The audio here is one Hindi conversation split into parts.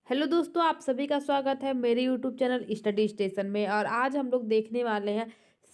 हेलो दोस्तों, आप सभी का स्वागत है मेरे यूट्यूब चैनल स्टडी स्टेशन में। और आज हम लोग देखने वाले हैं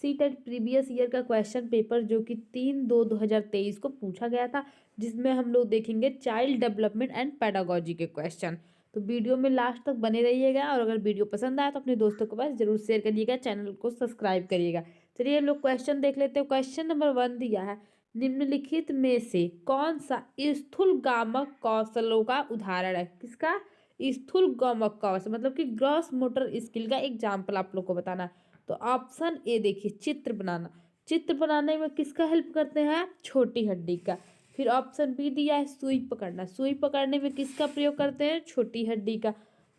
सीटेट प्रीवियस ईयर का क्वेश्चन पेपर जो कि 3/2/2023 को पूछा गया था, जिसमें हम लोग देखेंगे चाइल्ड डेवलपमेंट एंड पेडागोजी के क्वेश्चन। तो वीडियो में लास्ट तक बने रहिएगा और अगर वीडियो पसंद आए तो अपने दोस्तों के पास जरूर शेयर करिएगा, चैनल को सब्सक्राइब करिएगा। चलिए हम लोग क्वेश्चन देख लेते हैं। क्वेश्चन नंबर 1 दिया है, निम्नलिखित में से कौन सा स्थूलगामक कौशलों का उदाहरण है। किसका? स्थूल गमक कौशल, मतलब कि ग्रॉस मोटर स्किल का एग्जाम्पल आप लोग को बताना है। तो ऑप्शन ए देखिए, चित्र बनाना। चित्र बनाने में किसका हेल्प करते हैं? छोटी हड्डी का। फिर ऑप्शन बी दिया है, सुई पकड़ना। सुई पकड़ने में किसका प्रयोग करते हैं? छोटी हड्डी का।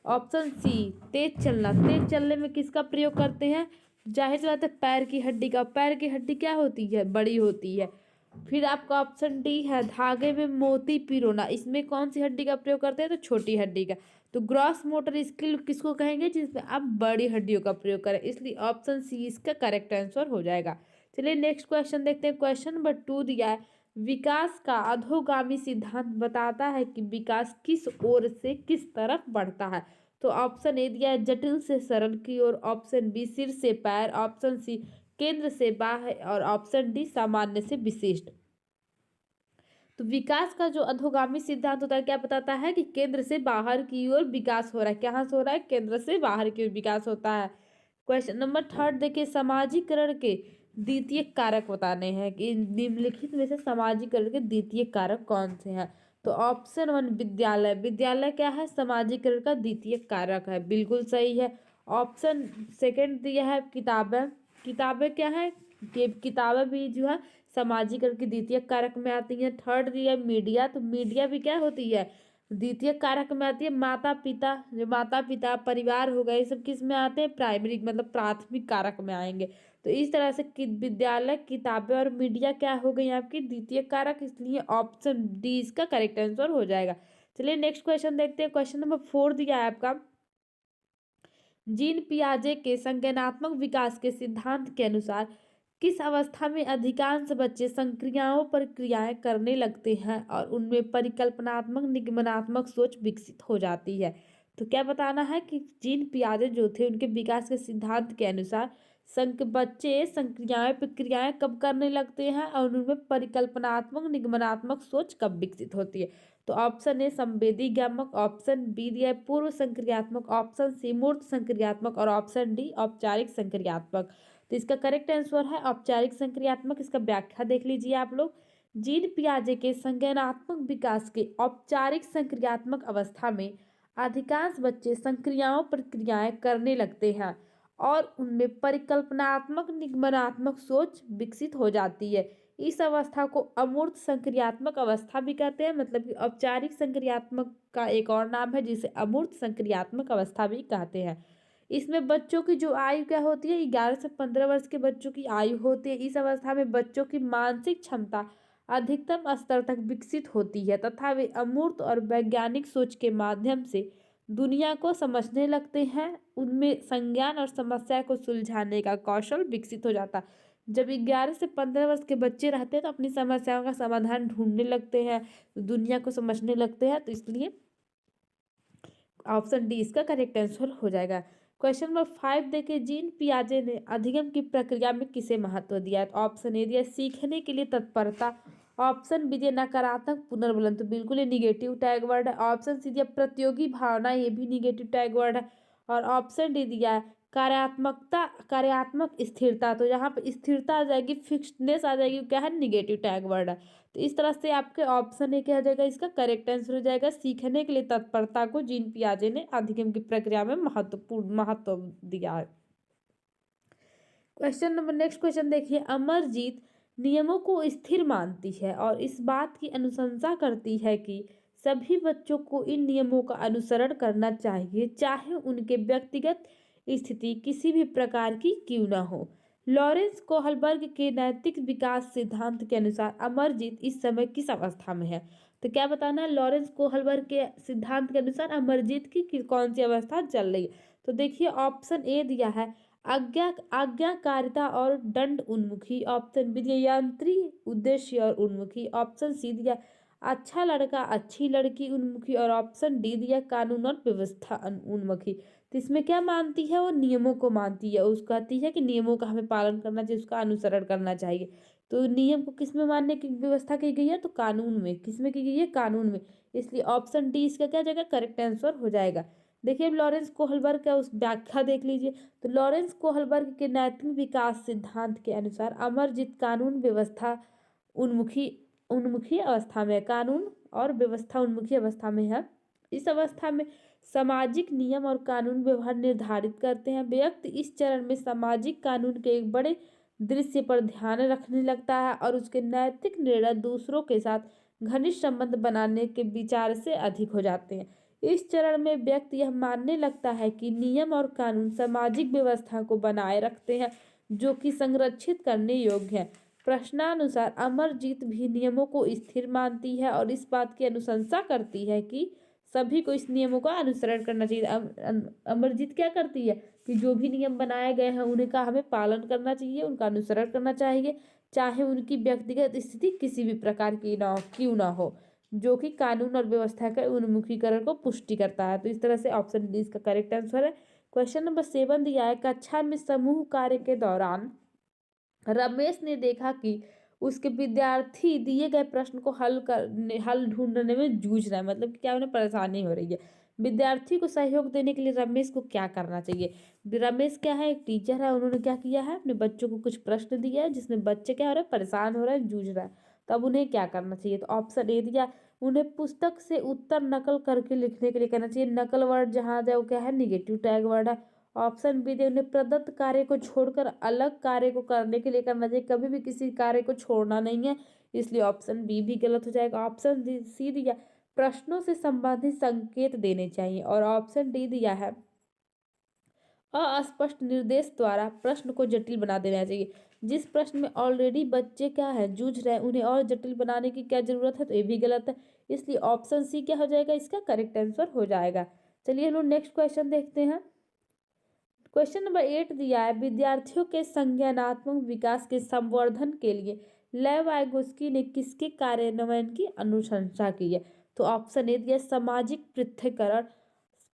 ऑप्शन सी, तेज चलना। तेज चलने में किसका प्रयोग करते हैं? जाहिर सी बात है, पैर की हड्डी का। पैर की हड्डी क्या होती है? बड़ी होती है। फिर आपका ऑप्शन डी है, धागे में मोती पिरोना। इसमें कौन सी हड्डी का प्रयोग करते हैं? तो छोटी हड्डी का। तो ग्रॉस मोटर स्किल किसको कहेंगे? जिसमें आप बड़ी हड्डियों का प्रयोग करें, इसलिए ऑप्शन सी इसका करेक्ट आंसर हो जाएगा। चलिए नेक्स्ट क्वेश्चन देखते हैं। क्वेश्चन नंबर 2 दिया है, विकास का अधोगामी सिद्धांत बताता है कि विकास किस ओर से किस तरफ बढ़ता है। तो ऑप्शन ए दिया है, जटिल से सरल की ओर। ऑप्शन बी, सिर से पैर। ऑप्शन सी, केंद्र से बाह्य। और ऑप्शन डी, सामान्य से विशिष्ट। तो विकास का जो अधोगामी सिद्धांत होता है, क्या बताता है? कि केंद्र से बाहर की ओर विकास हो रहा है। कहाँ से हो रहा है? केंद्र से बाहर की ओर विकास होता है। क्वेश्चन नंबर 3 देखिए, समाजीकरण के द्वितीय कारक बताने हैं कि निम्नलिखित में से समाजीकरण के द्वितीय कारक कौन से हैं। तो ऑप्शन 1, विद्यालय। विद्यालय क्या है? समाजीकरण का द्वितीय कारक है, बिल्कुल सही है। ऑप्शन सेकंड दिया है, किताबें। किताबें क्या है? कि किताबें भी जो है सामाजिकरण की द्वितीय कारक में आती है। थर्ड दिया मीडिया। तो मीडिया भी क्या होती है? द्वितीय कारक में आती है। माता पिता, जो माता पिता परिवार हो गए, ये सब किस में आते हैं? प्राइमरी, मतलब प्राथमिक कारक में आएंगे। तो इस तरह से विद्यालय, किताबें और मीडिया क्या हो गई आपकी? द्वितीय कारक, इसलिए ऑप्शन डी इसका करेक्ट आंसर हो जाएगा। चलिए नेक्स्ट क्वेश्चन देखते हैं। क्वेश्चन नंबर 4 दिया है आपका, जीन पियाजे के संज्ञानात्मक विकास के सिद्धांत के अनुसार किस अवस्था में अधिकांश बच्चे संक्रियाओं पर क्रियाएं करने लगते हैं और उनमें परिकल्पनात्मक निगमनात्मक सोच विकसित हो जाती है। तो क्या बताना है कि जीन पियाजे जो थे, उनके विकास के सिद्धांत के अनुसार बच्चे संक्रियाएं प्रक्रियाएं कब करने लगते हैं और उनमें परिकल्पनात्मक निगमनात्मक सोच कब विकसित होती है। तो ऑप्शन ए, संवेदी ज्ञापक। ऑप्शन बी दिया है, पूर्व संक्रियात्मक। ऑप्शन सी, मूर्त संक्रियात्मक। और ऑप्शन डी, औपचारिक संक्रियात्मक। तो इसका करेक्ट आंसर है औपचारिक संक्रियात्मक। इसका व्याख्या देख लीजिए आप लोग। जीन पियाजे के संज्ञानात्मक विकास के औपचारिक संक्रियात्मक अवस्था में अधिकांश बच्चे संक्रियाओं पर क्रियाएं करने लगते हैं और उनमें परिकल्पनात्मक निगमनात्मक सोच विकसित हो जाती है। इस अवस्था को अमूर्त संक्रियात्मक अवस्था भी कहते हैं, मतलब कि औपचारिक संक्रियात्मक का एक और नाम है जिसे अमूर्त संक्रियात्मक अवस्था भी कहते हैं। इसमें बच्चों की जो आयु क्या होती है? 11 से 15 वर्ष के बच्चों की आयु होती है। इस अवस्था में बच्चों की मानसिक क्षमता अधिकतम स्तर तक विकसित होती है तथा वे अमूर्त और वैज्ञानिक सोच के माध्यम से दुनिया को समझने लगते हैं। उनमें संज्ञान और समस्या को सुलझाने का कौशल विकसित हो जाता है। जब 11 से 15 वर्ष के बच्चे रहते हैं तो अपनी समस्याओं का समाधान ढूंढने लगते हैं, दुनिया को समझने लगते हैं। तो इसलिए ऑप्शन डी इसका करेक्ट आंसर हो जाएगा। क्वेश्चन नंबर 5 देखिए, जीन पियाजे ने अधिगम की प्रक्रिया में किसे महत्व दिया है। तो ऑप्शन ए दिया, सीखने के लिए तत्परता। ऑप्शन बी दिया, नकारात्मक पुनर्बलन। तो बिल्कुल ये निगेटिव टैग वर्ड है। ऑप्शन सी दिया, प्रतियोगी भावना। ये भी निगेटिव टैग वर्ड है। और ऑप्शन डी दिया है, कार्यात्मकता, कार्यात्मक स्थिरता। तो यहाँ पे स्थिरता आ जाएगी, फिक्सडनेस आ जाएगी, क्या है? निगेटिव टैग वर्ड है। तो इस तरह से आपके ऑप्शन ए क्या हो जाएगा? इसका करेक्ट आंसर हो जाएगा, सीखने के लिए तत्परता को जीन पियाजे ने अधिगम की प्रक्रिया में महत्वपूर्ण महत्व दिया है। क्वेश्चन नंबर नेक्स्ट क्वेश्चन देखिए, अमरजीत नियमों को स्थिर मानती है और इस बात की अनुशंसा करती है कि सभी बच्चों को इन नियमों का अनुसरण करना चाहिए, चाहे उनके व्यक्तिगत स्थिति किसी भी प्रकार की क्यों न हो। लॉरेंस कोहलबर्ग के नैतिक विकास सिद्धांत के अनुसार अमरजीत इस समय किस अवस्था में है। तो क्या बताना है? लॉरेंस कोहलबर्ग के सिद्धांत के अनुसार अमरजीत की कौन सी अवस्था चल रही है। तो देखिए ऑप्शन ए दिया है, आज्ञाकारिता और दंड उन्मुखी। ऑप्शन बी दिया, यांत्रिक उद्देश्य और उन्मुखी। ऑप्शन सी दिया, अच्छा लड़का अच्छी लड़की उन्मुखी, और ऑप्शन डी दिया कानून और व्यवस्था उन्मुखी। तो इसमें क्या मानती है वो? नियमों को मानती है। उस कहती है कि नियमों का हमें पालन करना चाहिए, उसका अनुसरण करना चाहिए। तो नियम को किस में मानने की व्यवस्था की गई है? तो कानून में। किस में की गई है? कानून में। इसलिए ऑप्शन डी इसका क्या जाएगा? करेक्ट आंसर हो जाएगा। देखिए अब लॉरेंस कोहलबर्ग का उस व्याख्या देख लीजिए। तो लॉरेंस कोहलबर्ग के नैतिक विकास सिद्धांत के अनुसार अमरजीत कानून व्यवस्था उन्मुखी उन्मुखी अवस्था में है। कानून और व्यवस्था उन्मुखी अवस्था में है। इस अवस्था में सामाजिक नियम और कानून व्यवहार निर्धारित करते हैं। व्यक्ति इस चरण में सामाजिक कानून के एक बड़े दृश्य पर ध्यान रखने लगता है और उसके नैतिक निर्णय दूसरों के साथ घनिष्ठ संबंध बनाने के विचार से अधिक हो जाते हैं। इस चरण में व्यक्ति यह मानने लगता है कि नियम और कानून सामाजिक व्यवस्था को बनाए रखते हैं, जो कि संरक्षित करने योग्य है। प्रश्नानुसार अमरजीत भी नियमों को स्थिर मानती है और इस बात की अनुशंसा करती है कि सभी को इस नियमों का अनुसरण करना चाहिए। अमरजीत क्या करती है कि जो भी नियम बनाए गए हैं उनका हमें पालन करना चाहिए, उनका अनुसरण करना चाहिए, चाहे उनकी व्यक्तिगत स्थिति किसी भी प्रकार की ना हो, क्यों ना हो, जो कि कानून और व्यवस्था के उन्मुखीकरण को पुष्टि करता है। तो इस तरह से ऑप्शन डी इसका करेक्ट आंसर है। क्वेश्चन नंबर 7 दिया है, कक्षा में समूह कार्य के दौरान रमेश ने देखा कि उसके विद्यार्थी दिए गए प्रश्न को हल ढूंढने में जूझ रहा है, मतलब कि क्या उन्हें परेशानी हो रही है। विद्यार्थी को सहयोग देने के लिए रमेश को क्या करना चाहिए? रमेश क्या है? एक टीचर है। उन्होंने क्या किया है? अपने बच्चों को कुछ प्रश्न दिया है जिसमें बच्चे क्या हो रहे हैं? परेशान हो रहे हैं, जूझ रहा है। तो अब उन्हें क्या करना चाहिए? तो ऑप्शन ए दिया, उन्हें पुस्तक से उत्तर नकल करके लिखने के लिए कहना चाहिए। नकल वर्ड जहाँ जाए वो क्या है? निगेटिव टैग वर्ड है। ऑप्शन बी दे, उन्हें प्रदत्त कार्य को छोड़कर अलग कार्य को करने के लिए करना चाहिए। कभी भी किसी कार्य को छोड़ना नहीं है, इसलिए ऑप्शन बी भी गलत हो जाएगा। ऑप्शन सी दिया, प्रश्नों से संबंधित संकेत देने चाहिए, और ऑप्शन डी दिया है अस्पष्ट निर्देश द्वारा प्रश्न को जटिल बना देना चाहिए। जिस प्रश्न में ऑलरेडी बच्चे क्या है? जूझ रहे हैं, उन्हें और जटिल बनाने की क्या जरूरत है? तो ये भी गलत है, इसलिए ऑप्शन सी क्या हो जाएगा? इसका करेक्ट आंसर हो जाएगा। चलिए हम लोग नेक्स्ट क्वेश्चन देखते हैं। क्वेश्चन नंबर 8 दिया है, विद्यार्थियों के संज्ञानात्मक विकास के संवर्धन के लिए लेव वाइगोस्की ने किसके कार्यान्वयन की अनुशंसा की है? तो ऑप्शन ए दिया, सामाजिक पृथक्करण।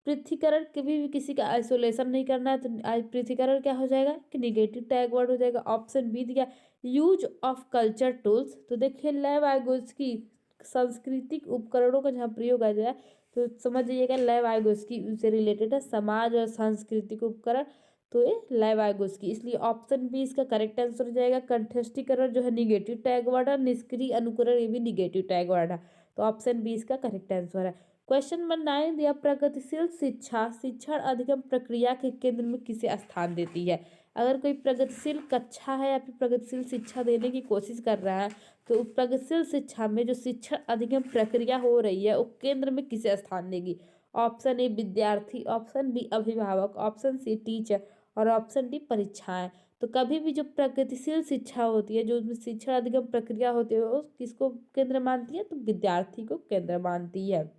पृथक्करण कभी भी किसी का आइसोलेशन नहीं करना है, तो पृथक्करण क्या हो जाएगा कि निगेटिव टैग वर्ड हो जाएगा। ऑप्शन बी दिया, यूज ऑफ कल्चर टूल्स। तो देखिए लेव वाइगोस्की सांस्कृतिक उपकरणों का जहाँ प्रयोग आ जाए तो समझ जाइएगा लेव वाइगोस्की से रिलेटेड है, समाज और सांस्कृतिक उपकरण। तो ये लेव वाइगोस्की, इसलिए ऑप्शन बी इसका करेक्ट आंसर हो जाएगा। कंठस्थीकरण जो है निगेटिव टैग वर्ड है, निष्क्रिय अनुकरण ये भी निगेटिव टैग वर्ड है। तो ऑप्शन बी इसका करेक्ट आंसर है। क्वेश्चन नंबर 9 दिया, प्रगतिशील शिक्षा शिक्षण अधिगम प्रक्रिया के केंद्र में किसे स्थान देती है? अगर कोई प्रगतिशील कक्षा है या फिर प्रगतिशील शिक्षा देने की कोशिश कर रहा है, तो प्रगतिशील शिक्षा में जो शिक्षण अधिगम प्रक्रिया हो रही है वो केंद्र में किसे स्थान देगी? ऑप्शन ए विद्यार्थी, ऑप्शन बी अभिभावक, ऑप्शन सी टीचर, और ऑप्शन डी परीक्षाएं। तो कभी भी जो प्रगतिशील शिक्षा होती है, जो शिक्षण अधिगम प्रक्रिया होती है, वो किसको केंद्र मानती है? तो विद्यार्थी को केंद्र मानती है।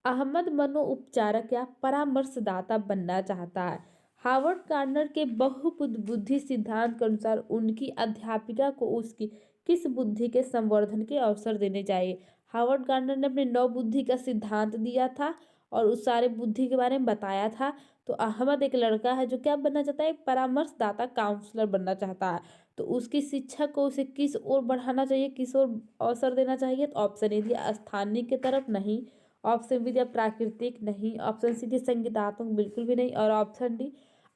अहमद मनोउपचारक या परामर्शदाता बनना चाहता है। हार्वर्ड गार्डनर के बहुबुद्धि सिद्धांत के अनुसार उनकी अध्यापिका को उसकी किस बुद्धि के संवर्धन के अवसर देने चाहिए? हार्वर्ड गार्डनर ने अपने 9 बुद्धि का सिद्धांत दिया था और उस सारे बुद्धि के बारे में बताया था। तो अहमद एक लड़का है जो क्या बनना चाहता है? एक परामर्शदाता, काउंसलर बनना चाहता है। तो उसकी शिक्षा को उसे किस ओर बढ़ाना चाहिए, किस ओर अवसर देना चाहिए? तो ऑप्शन ए दिया, स्थानीय की तरफ नहीं, ऑप्शन बी दिया प्राकृतिक नहीं, ऑप्शन सी दिया संगीतात्मक बिल्कुल भी नहीं, और ऑप्शन डी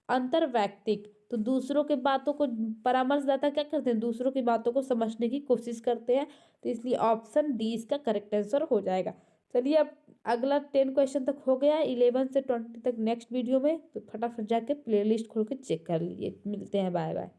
अंतर्वैयक्तिक। तो दूसरों के बातों को परामर्शदाता क्या करते हैं? दूसरों की बातों को समझने की कोशिश करते हैं। तो इसलिए ऑप्शन डी इसका करेक्ट आंसर हो जाएगा। चलिए अब अगला 10 क्वेश्चन तक हो गया, 11 से 20 तक नेक्स्ट वीडियो में। तो फटाफट जाके प्लेलिस्ट खोल के चेक कर लीजिए। मिलते हैं, बाय बाय।